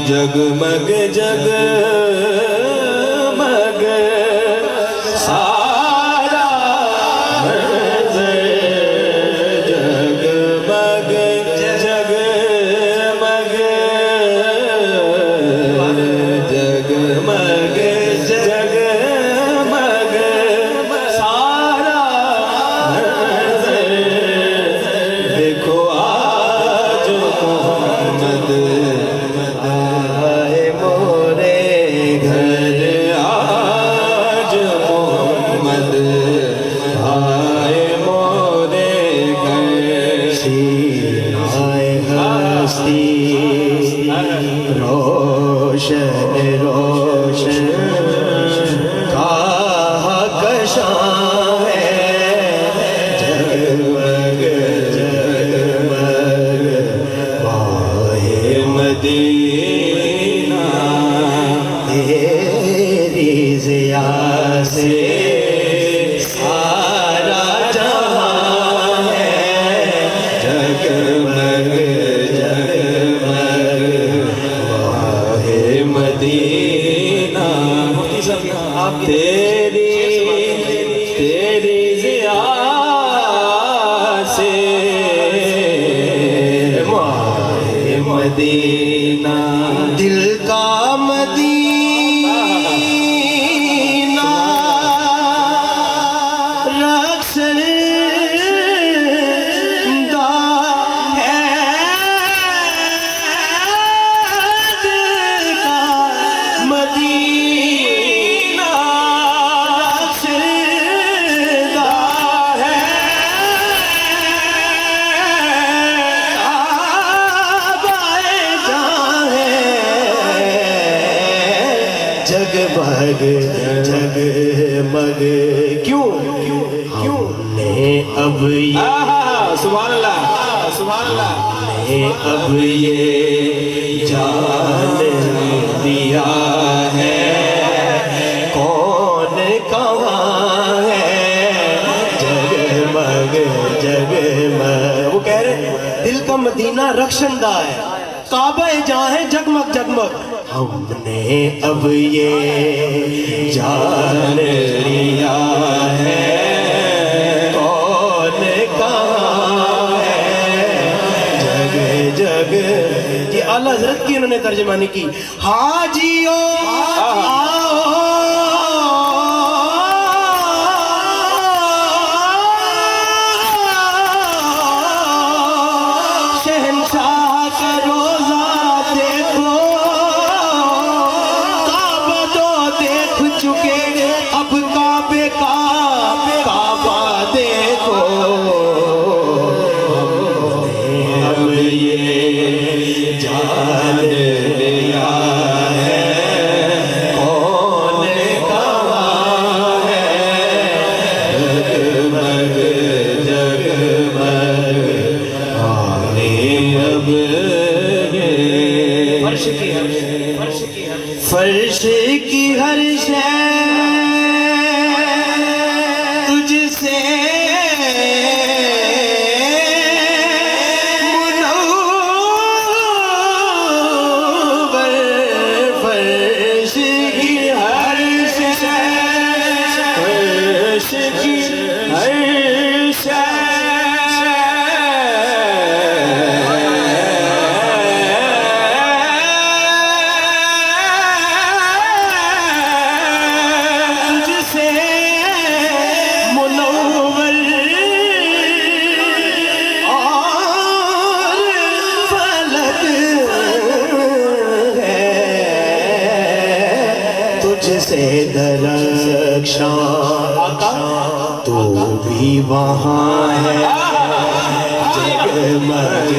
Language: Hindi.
जगमग जगमग सारा जगमग जगमग जगमग जगमग सारा देखो आज मोहम्मद आए मोरे घर, आज मोहम्मद आए मोरे घर। सीनाए हस्ती रोशन रोशन कहकशां है, जगमग जगमग वाहे मदीना। तेरी ज़िया से सारा जहां है, जगमग जगमग वाहे मदीना। तेरी तेरी ज़िया से वाहे मदीना। दिल का मदीना रखसरदा है, दिल का मदीना रखसरदा है। काबाए जहां है, जगमग जगमग। क्यों क्यों ने अब ये सुभान अल्लाह सुभान अल्लाह, ने अब ये जान दिया है कौन कहाँ है, जगमग जगमग। वो कह रहे दिल का मदीना रक्षणदा है, काबा जहाँ है जगमग जगमग। हमने अब ये जान लिया है कौन कहाँ है, जग जग। ये आला हज़रत की उन्होंने तर्जमानी की। हाजियो शहंशाह का रोजा देखो, काबा तो देख चुके, अब काबे का काबा देखो। अब ये जान लिया है कौन कहाँ है, जगमग जगमग आने अब फर्श की हर शय तुझसे मुनव्वर, फर्श की हर शय, फर्श की हर शय तुझसे मुनव्वर और फलक है, तुझसे दरख्शां तू भी वहाँ है, जगमग